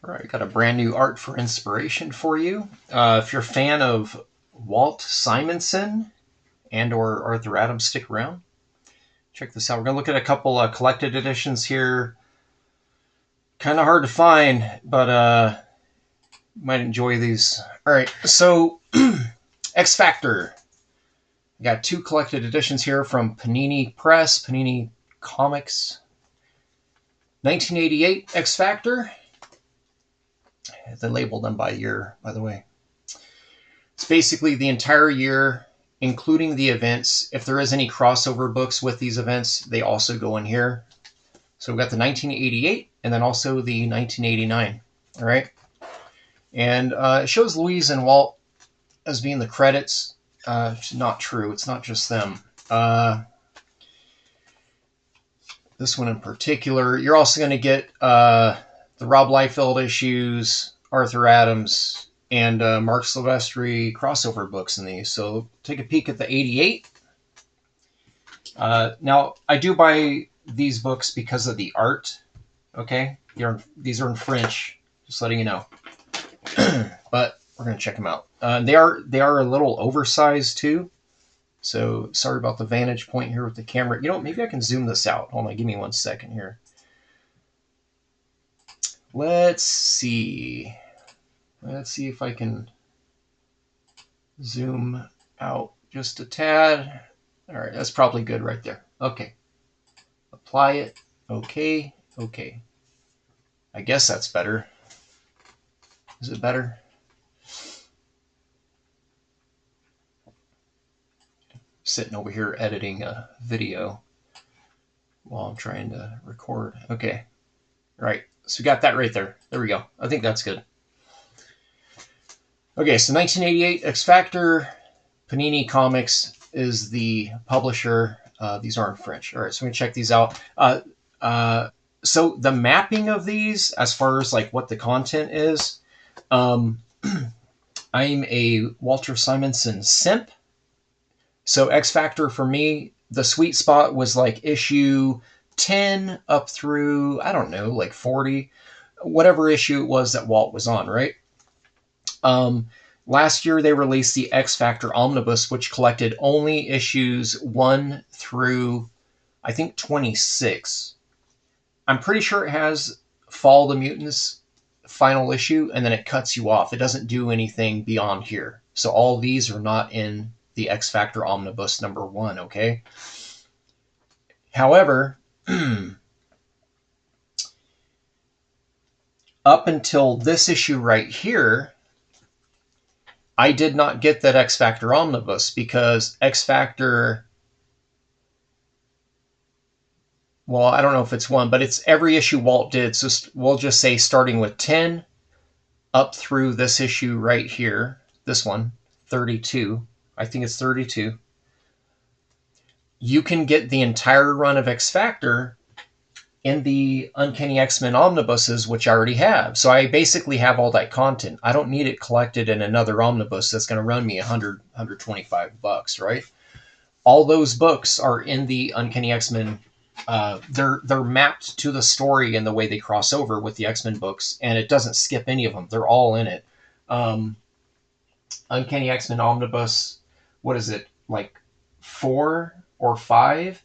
All right, got a brand new art for inspiration for you. If you're a fan of Walt Simonson and or Arthur Adams, stick around. Check this out. We're going to look at a couple collected editions here. Kind of hard to find, but you might enjoy these. All right, so X Factor. We got two collected editions here from Panini Press, Panini Comics. 1988 X Factor. They labeled them by year, by the way. It's basically the entire year, including the events. If there is any crossover books with these events, they also go in here. So we've got the 1988 and then also the 1989. All right. And it shows Louise and Walt as being the credits. It's not true. It's not just them. This one in particular. You're also going to get the Rob Liefeld issues, Arthur Adams, and Marc Silvestri crossover books in these. So take a peek at the 88. Now, I do buy these books because of the art. Okay? These are in French, just letting you know. But we're going to check them out. They are a little oversized too. So sorry about the vantage point here with the camera. You know, maybe I can zoom this out. Hold on, give me 1 second here. Let's see. Let's see if I can zoom out just a tad. All right, that's probably good right there. Okay. Apply it. Okay. Okay. I guess that's better. Is it better? Sitting over here editing a video while I'm trying to record. Okay. All right. So we got that right there. There we go. I think that's good. Okay, so 1988 X Factor. Panini Comics is the publisher. These are in French. All right, so we're going to check these out. So the mapping of these, as far as like what the content is, I'm a Walter Simonson simp. So X Factor for me, the sweet spot was like issue 10 up through, I don't know, like 40, whatever issue it was that Walt was on, right? Last year they released the X Factor Omnibus, which collected only issues 1 through, I think, 26. I'm pretty sure it has Fall of the Mutants final issue, and then it cuts you off. It doesn't do anything beyond here. So all these are not in the X Factor Omnibus number 1, okay? However, up until this issue right here, I did not get that X Factor Omnibus because X Factor, well, I don't know if it's one, but it's every issue Walt did. So we'll just say starting with 10 up through this issue right here, this one, 32. I think it's 32. You can get the entire run of X Factor in the Uncanny X-Men omnibuses, which I already have. So I basically have all that content. I don't need it collected in another omnibus that's going to run me $125, right? All those books are in the Uncanny X-Men. They're mapped to the story and the way they cross over with the X-Men books, and it doesn't skip any of them. They're all in it. Uncanny X-Men omnibus, what is it, like 4 or 5?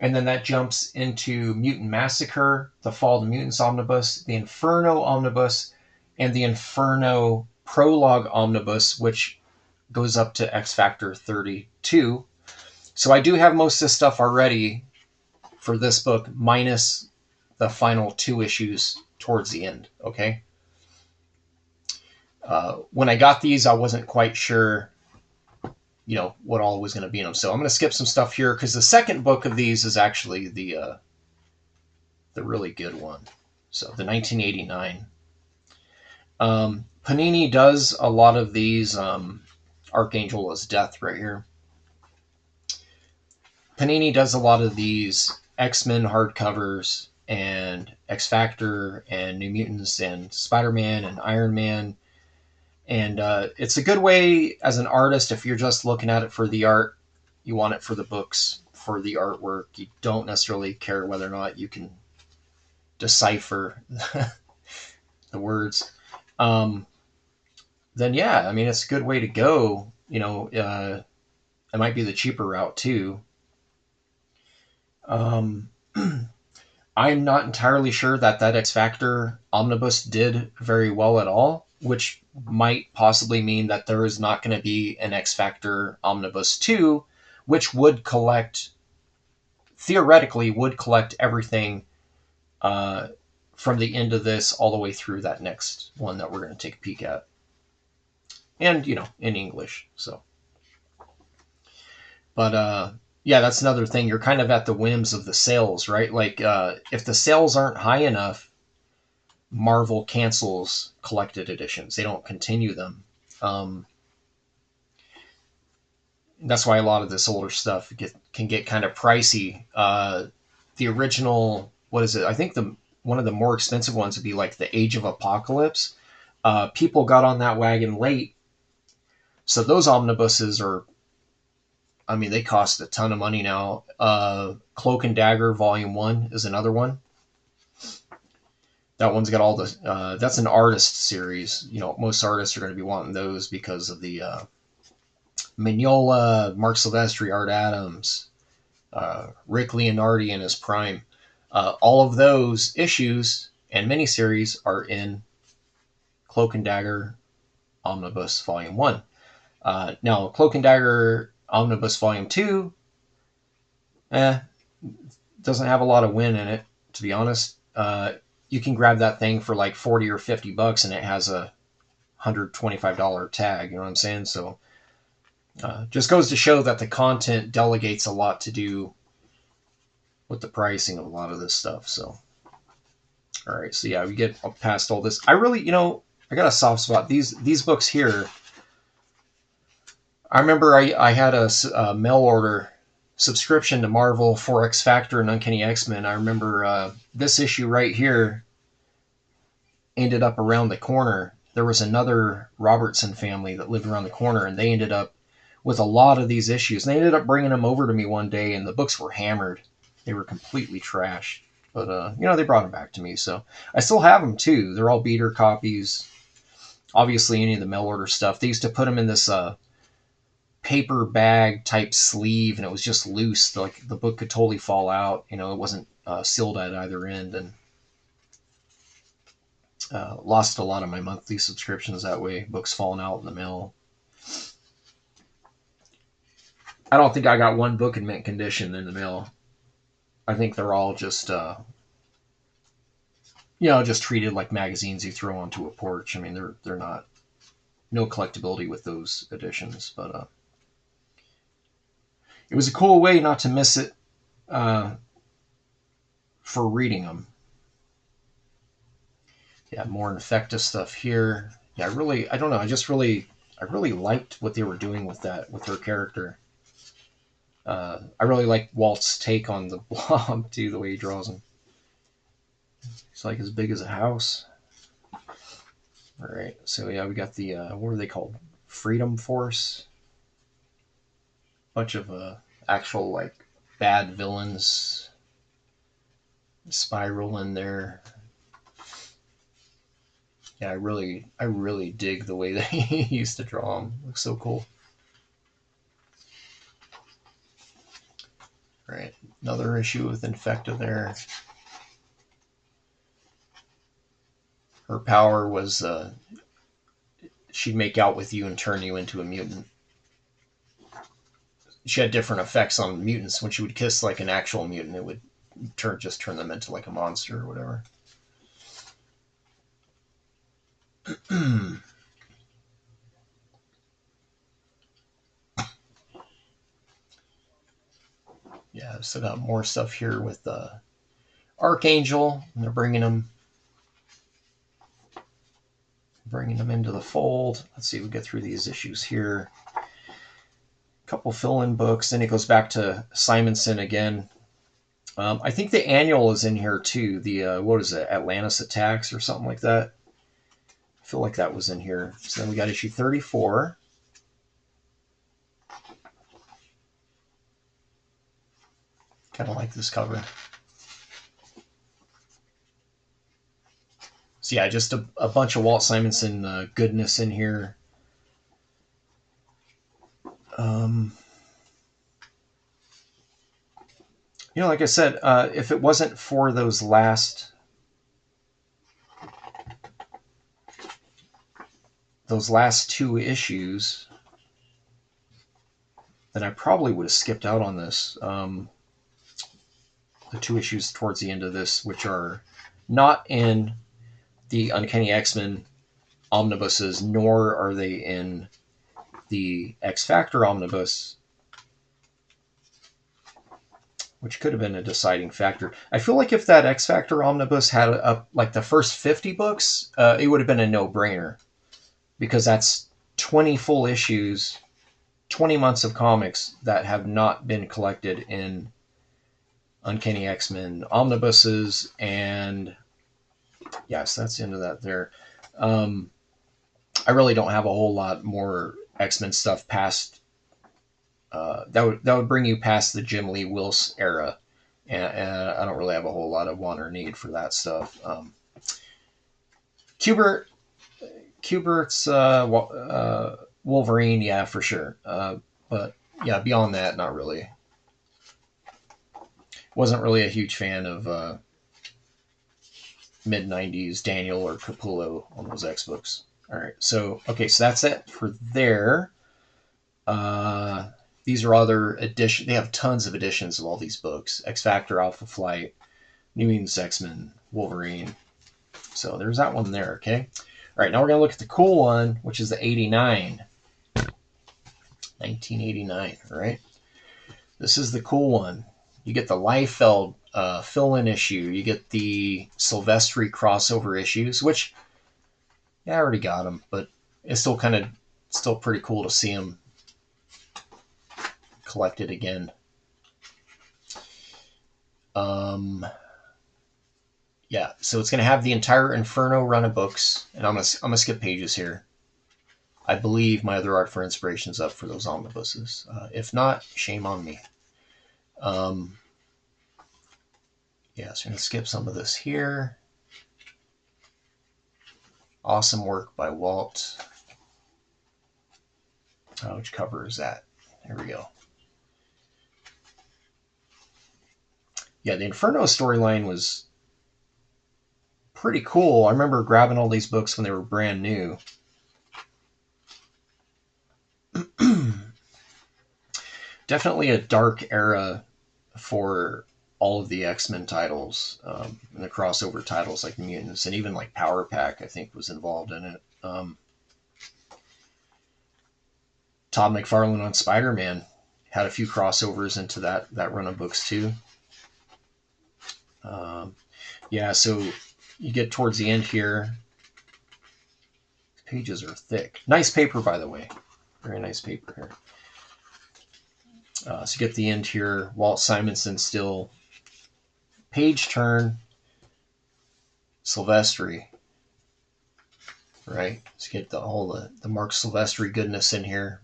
And then that jumps into Mutant Massacre, the Fall of the Mutants Omnibus, the Inferno Omnibus, and the Inferno Prologue Omnibus, which goes up to X Factor 32. So I do have most of this stuff already for this book, minus the final 2 issues towards the end, okay? When I got these, I wasn't quite sure, you know, what all was going to be in them. So I'm going to skip some stuff here because the second book of these is actually the really good one. So the 1989. Panini does a lot of these. Archangel is Death right here. Panini does a lot of these X-Men hardcovers and X Factor and New Mutants and Spider-Man and Iron Man. And it's a good way as an artist, if you're just looking at it for the art, you want it for the books, for the artwork. You don't necessarily care whether or not you can decipher the words, um, then yeah, I mean, it's a good way to go. It might be the cheaper route too. Um, I'm not entirely sure that X Factor omnibus did very well at all, which might possibly mean that there is not going to be an X Factor omnibus 2, which would collect, theoretically, would collect everything uh, from the end of this all the way through that next one that we're going to take a peek at. And, in English. So, but yeah, that's another thing. You're kind of at the whims of the sales, right? Like, if the sales aren't high enough, Marvel cancels collected editions. They don't continue them. Um, that's why a lot of this older stuff can get kind of pricey. The original, what is it? I think the one of the more expensive ones would be like the Age of Apocalypse. People got on that wagon late, so those omnibuses are. I mean, they cost a ton of money now. Cloak and Dagger Volume One is another one. That one's got all the. That's an artist series. Most artists are going to be wanting those because of the Mignola, Marc Silvestri, Art Adams, Rick Leonardi in his prime. All of those issues and miniseries are in Cloak and Dagger Omnibus Volume 1. Now, Cloak and Dagger Omnibus Volume 2 doesn't have a lot of win in it, to be honest. You can grab that thing for like 40 or 50 bucks and it has a $125 tag, you know what I'm saying? So just goes to show that the content delegates a lot to do with the pricing of a lot of this stuff. So, all right, so yeah, we get past all this. I really, I got a soft spot. These books here. I remember I had a mail order subscription to Marvel for X Factor and Uncanny X-Men. I remember this issue right here ended up around the corner. There was another Robertson family that lived around the corner, and they ended up with a lot of these issues. And they ended up bringing them over to me one day, and the books were hammered. They were completely trashed. But, they brought them back to me. So I still have them, too. They're all beater copies. Obviously, any of the mail order stuff. They used to put them in this paper bag type sleeve, and it was just loose. Like, the book could totally fall out. It wasn't sealed at either end. And lost a lot of my monthly subscriptions that way. Books falling out in the mail. I don't think I got one book in mint condition in the mail. I think they're all just just treated like magazines you throw onto a porch. I mean, they're not, no collectability with those editions, but it was a cool way not to miss it for reading them. Yeah, more Infecta stuff here. Yeah, I don't know. I really liked what they were doing with her character. I really like Walt's take on the blob too, the way he draws him. It's like as big as a house. All right, so yeah, we got the what are they called? Freedom Force. Bunch of actual like bad villains. Spiral in there. Yeah, I really dig the way that he used to draw them. Looks so cool. All right, another issue with Infecta there. Her power was she'd make out with you and turn you into a mutant. She had different effects on mutants. When she would kiss like an actual mutant, it would turn them into like a monster or whatever. Yeah, so got more stuff here with Archangel. And they're bringing him into the fold. Let's see if we get through these issues here. A couple fill-in books. Then it goes back to Simonson again. I think the annual is in here too. The what is it? Atlantis Attacks or something like that. I feel like that was in here. So then we got issue 34. Kind of like this cover. So yeah, just a bunch of Walt Simonson goodness in here. Um, you know, like I said, if it wasn't for those last two issues, then I probably would have skipped out on this. The two issues towards the end of this, which are not in the Uncanny X-Men omnibuses, nor are they in the X Factor omnibus, which could have been a deciding factor. I feel like if that X Factor omnibus had like the first 50 books, it would have been a no-brainer, because that's 20 full issues, 20 months of comics that have not been collected in Uncanny X-Men omnibuses. And yes, that's the end of that there. I really don't have a whole lot more X-Men stuff past that would bring you past the Jim Lee Wills era, and I don't really have a whole lot of want or need for that stuff. Kubert's Wolverine, yeah, for sure, but yeah, beyond that, not really. Wasn't really a huge fan of mid '90s Daniel or Capullo on those X books. All right, so okay, so that's it for there. These are other editions. They have tons of editions of all these books: X Factor, Alpha Flight, New Mutants, X-Men, Wolverine. So there's that one there. Okay. All right, now we're gonna look at the cool one, which is the 1989. All right. This is the cool one. You get the Liefeld fill-in issue. You get the Silvestri crossover issues, which yeah, I already got them, but it's still pretty cool to see them collected again. Yeah, so it's going to have the entire Inferno run of books, and I'm gonna skip pages here. I believe my other art for inspiration's up for those omnibuses. If not, shame on me. Yeah, so I'm going to skip some of this here. Awesome work by Walt. Which cover is that? There we go. Yeah, the Inferno storyline was pretty cool. I remember grabbing all these books when they were brand new. Definitely a dark era for all of the X-Men titles, and the crossover titles like Mutants, and even like Power Pack, I think, was involved in it. Todd McFarlane on Spider-Man had a few crossovers into that run of books too. Yeah, so you get towards the end here. Pages are thick. Nice paper, by the way. Very nice paper here. So you get the end here. Walt Simonson still. Page turn. Silvestri. Right? So you get the Marc Silvestri goodness in here.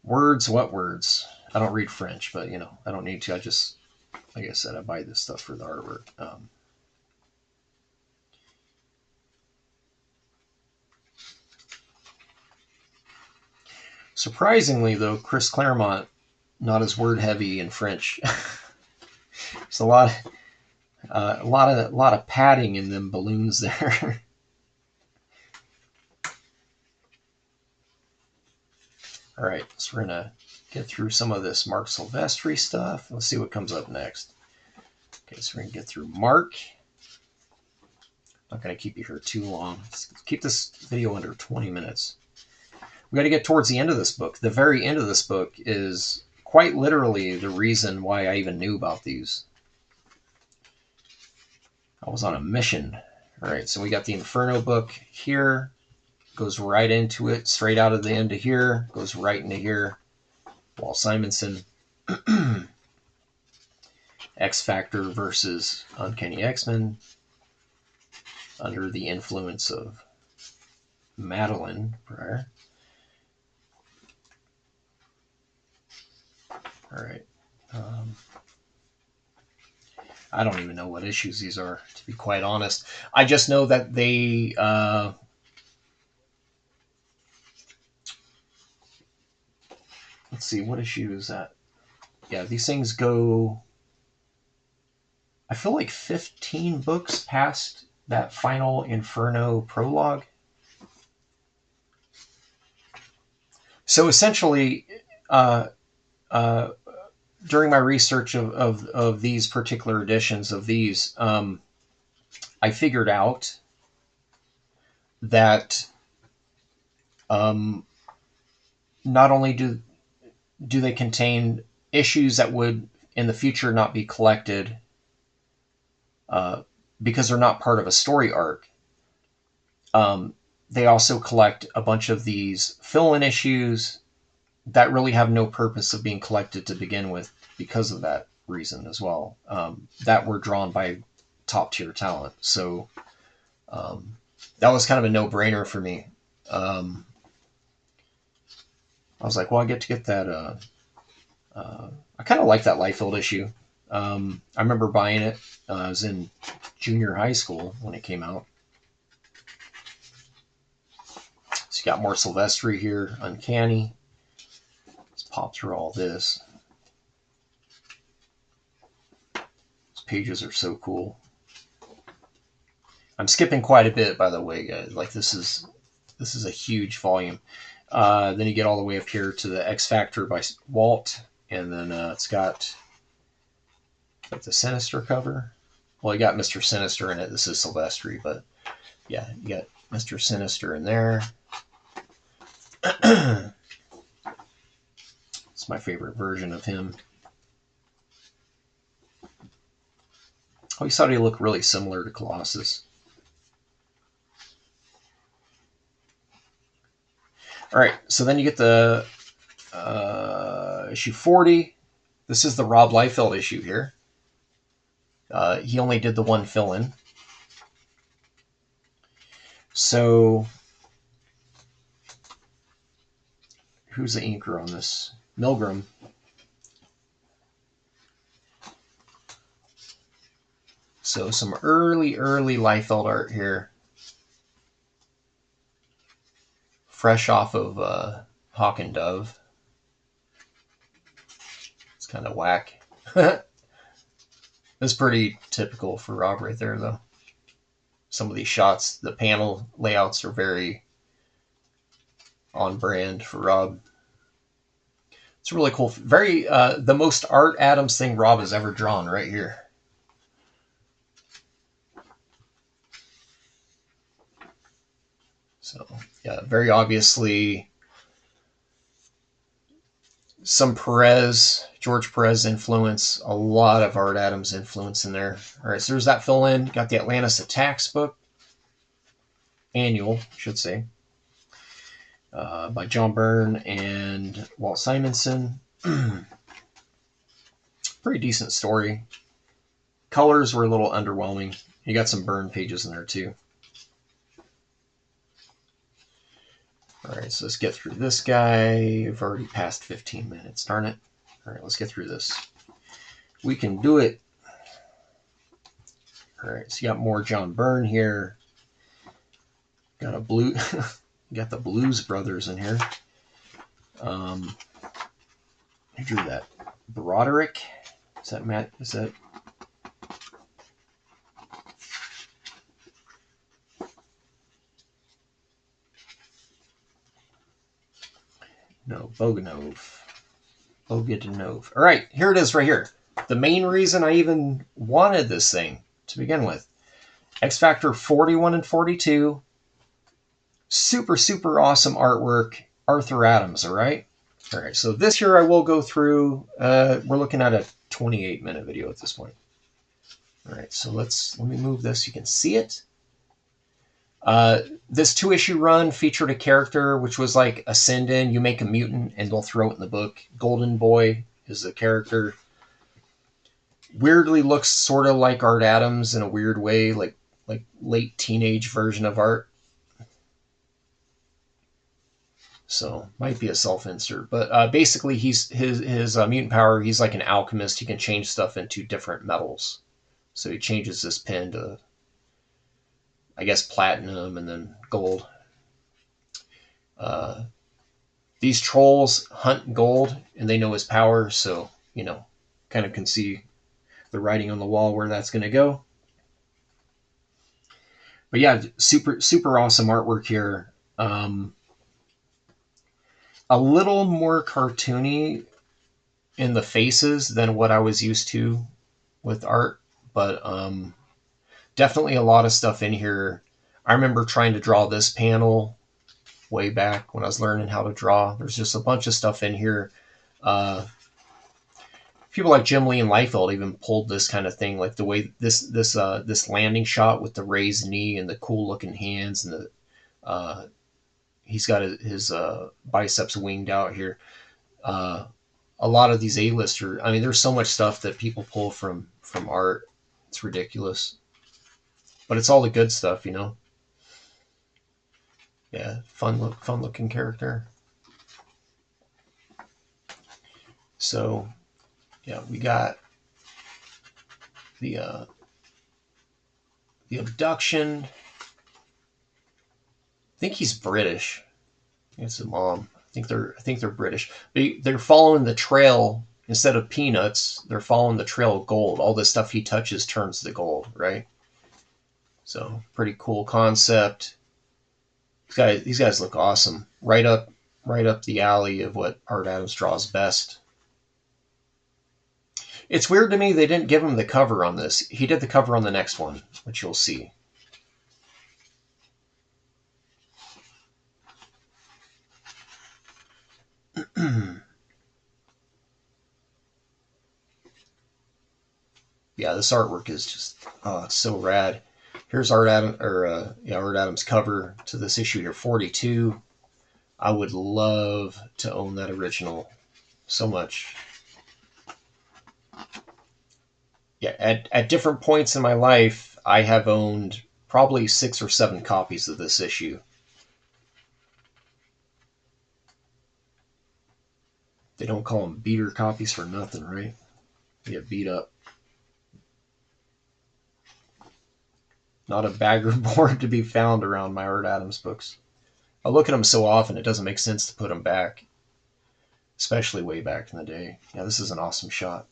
Words, what words? I don't read French, but I don't need to. I just, like I said, I buy this stuff for the artwork. Surprisingly, though, Chris Claremont not as word heavy in French. There's a lot of padding in them balloons there. All right, so we're gonna get through some of this Marc Silvestri stuff. Let's see what comes up next. Okay, so we're gonna get through Mark. Not gonna keep you here too long. Let's keep this video under 20 minutes. We got to get towards the end of this book. The very end of this book is quite literally the reason why I even knew about these. I was on a mission. All right, so we got the Inferno book here. Goes right into it, straight out of the end of here. Goes right into here. Walt Simonson. X Factor versus Uncanny X-Men. Under the influence of Madeline Pryor. All right. I don't even know what issues these are, to be quite honest. I just know that they let's see, what issue is that? Yeah, these things go, I feel like 15 books past that final Inferno prologue. So essentially, uh, uh, during my research of these particular editions of these, I figured out that um, not only do they contain issues that would in the future not be collected uh, because they're not part of a story arc, they also collect a bunch of these fill-in issues that really have no purpose of being collected to begin with because of that reason as well, that were drawn by top tier talent. So that was kind of a no-brainer for me. I was like, well, I get to get that. I kind of like that Liefeld issue. I remember buying it. I was in junior high school when it came out. So you got more Silvestri here, Uncanny. Let's pop through all this. These pages are so cool. I'm skipping quite a bit, by the way, guys. Like this is a huge volume. Then you get all the way up here to the X Factor by Walt, and then it's got the Sinister cover. Well, you got Mr. Sinister in it. This is Silvestri, but yeah, you got Mr. Sinister in there. It's my favorite version of him. I always thought he looked really similar to Colossus. All right, so then you get the issue 40. This is the Rob Liefeld issue here. He only did the one fill-in. So, who's the inker on this? Milgram. So some early Liefeld art here. Fresh off of Hawk and Dove. It's kind of whack. It's pretty typical for Rob right there, though. Some of these shots, the panel layouts are very on brand for Rob. It's really cool. Very the most Art Adams thing Rob has ever drawn right here. So yeah, very obviously some George Perez influence, a lot of Art Adams influence in there. All right, so there's that fill in. Got the Atlantis Attacks book, annual, I should say, by John Byrne and Walt Simonson. Pretty decent story. Colors were a little underwhelming. You got some Byrne pages in there too. All right, so let's get through this guy. We've already passed 15 minutes. Darn it. All right, let's get through this. We can do it. All right, so you got more John Byrne here. Got a blue. You got the Blues Brothers in here. Who drew that? Broderick? Is that Matt? Is that? No, Bogdanov. All right, here it is right here. The main reason I even wanted this thing to begin with. X Factor 41 and 42. Super, super awesome artwork. Arthur Adams, all right? All right, so this year I will go through, we're looking at a 28-minute video at this point. All right, so let me move this so you can see it. This 2-issue run featured a character which was like a send-in. You make a mutant and they'll throw it in the book. Golden Boy is the character. Weirdly looks sort of like Art Adams in a weird way, like late teenage version of Art. So might be a self-insert, but basically his mutant power. He's like an alchemist. He can change stuff into different metals. So he changes this pin to, I guess, platinum and then gold. Uh, these trolls hunt gold and they know his power, so, you know, kind of can see the writing on the wall where that's going to go. But yeah, super awesome artwork here. A little more cartoony in the faces than what I was used to with art, but definitely a lot of stuff in here. I remember trying to draw this panel way back when I was learning how to draw. There's just a bunch of stuff in here. People like Jim Lee and Liefeld even pulled this kind of thing, like the way this landing shot with the raised knee and the cool looking hands, and he's got his biceps winged out here. A lot of these A-listers, I mean, there's so much stuff that people pull from art. It's ridiculous, but it's all the good stuff, you know. Yeah, fun looking character. So, yeah, we got the abduction. I think he's British. It's a mom. I think they're British. They're following the trail instead of peanuts. They're following the trail of gold. All the stuff he touches turns to gold, right? So pretty cool concept. These guys look awesome. Right up the alley of what Art Adams draws best. It's weird to me they didn't give him the cover on this. He did the cover on the next one, which you'll see. Yeah, this artwork is just it's so rad. Here's Art Adams cover to this issue here, 42. I would love to own that original so much. Yeah, at different points in my life, I have owned probably 6 or 7 copies of this issue. They don't call them beater copies for nothing, right? They get beat up. Not a bagger board to be found around my Art Adams books. I look at them so often, it doesn't make sense to put them back, especially way back in the day. Yeah, this is an awesome shot.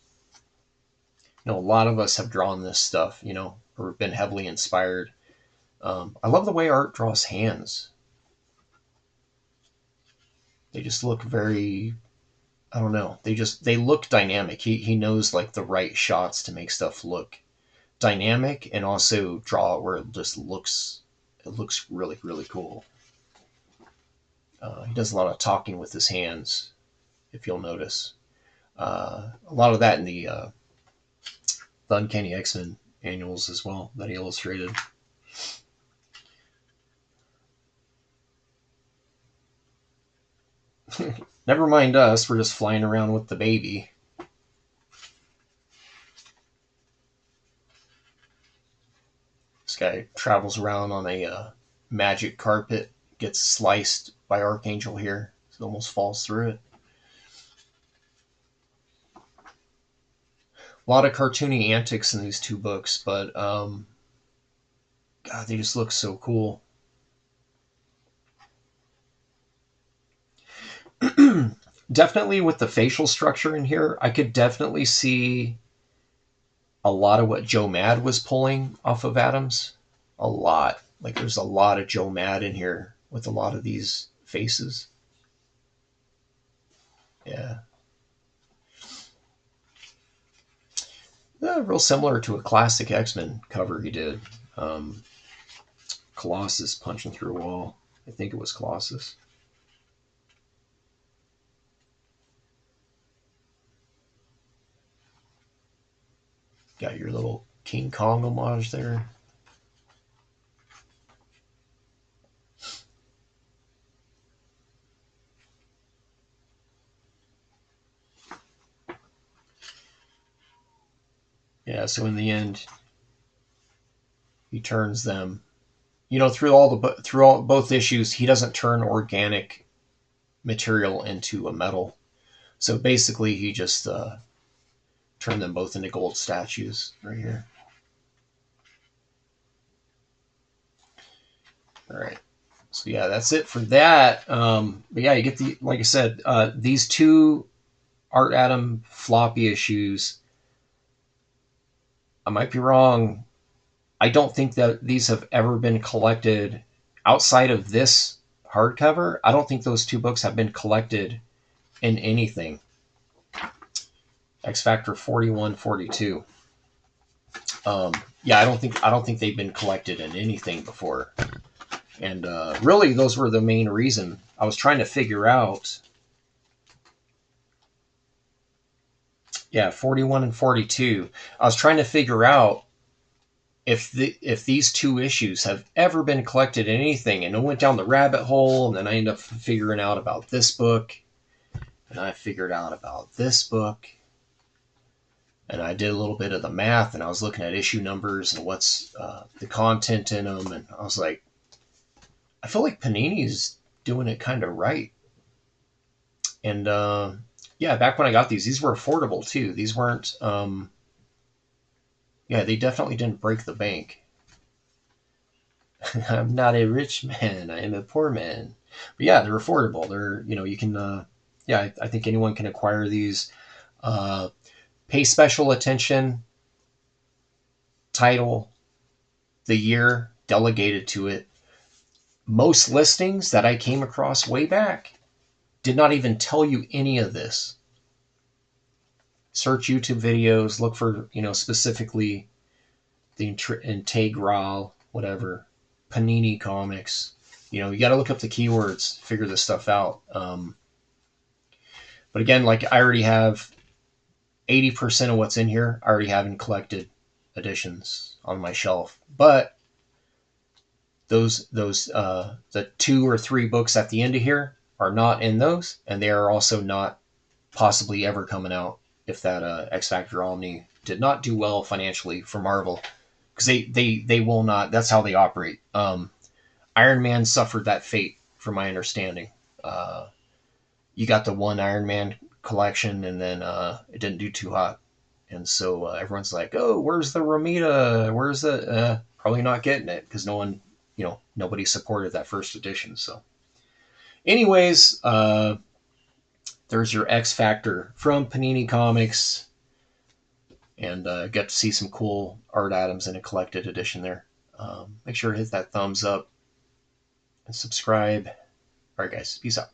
You know, a lot of us have drawn this stuff, you know, or been heavily inspired. I love the way Art draws hands. They just look very, I don't know, they look dynamic. He knows like the right shots to make stuff look dynamic and also draw it where it looks really, really cool. He does a lot of talking with his hands, if you'll notice. A lot of that in the Uncanny X-Men annuals as well that he illustrated. Never mind us, we're just flying around with the baby. This guy travels around on a magic carpet, gets sliced by Archangel here. It almost falls through it. A lot of cartoony antics in these 2 books, but God, they just look so cool. Definitely with the facial structure in here, I could definitely see a lot of what Joe Mad was pulling off of Adams. A lot. Like there's a lot of Joe Mad in here with a lot of these faces. Yeah. Real similar to a classic X-Men cover he did. Colossus punching through a wall. I think it was Colossus. Got your little King Kong homage there. Yeah, so in the end, he turns them. You know, through both issues, he doesn't turn organic material into a metal. So basically, he just turned them both into gold statues right here. All right. So yeah, that's it for that. But yeah, you get the, like I said, these two Art Atom floppy issues. I might be wrong. I don't think that these have ever been collected outside of this hardcover. I don't think those two books have been collected in anything. X Factor 41, 42. Yeah, I don't think they've been collected in anything before. And really, those were the main reason. I was trying to figure out. Yeah, 41 and 42. I was trying to figure out if these two issues have ever been collected in anything, and I went down the rabbit hole, and then I ended up figuring out about this book, and I figured out about this book, and I did a little bit of the math, and I was looking at issue numbers and what's the content in them, and I was like, I feel like Panini's doing it kind of right. And yeah, back when I got these were affordable too. These weren't, yeah, they definitely didn't break the bank. I'm not a rich man. I am a poor man. But yeah, they're affordable. They're, you can, yeah, I think anyone can acquire these. Pay special attention. Title, the year delegated to it. Most listings that I came across way back did not even tell you any of this. Search YouTube videos, look for, specifically the integral, whatever, Panini comics. You got to look up the keywords, figure this stuff out. But again, like I already have 80% of what's in here, I already have in collected editions on my shelf. But those the 2 or 3 books at the end of here are not in those, and they are also not possibly ever coming out if that X Factor Omni did not do well financially for Marvel, because they will not. That's how they operate. Iron Man suffered that fate, from my understanding. You got the one Iron Man collection, and then it didn't do too hot, and so everyone's like, "Oh, where's the Romita? Where's the?" Probably not getting it because no one, nobody supported that first edition. So, anyways, there's your X Factor from Panini Comics, and got to see some cool Art Adams in a collected edition there. Make sure to hit that thumbs up and subscribe. All right, guys, peace out.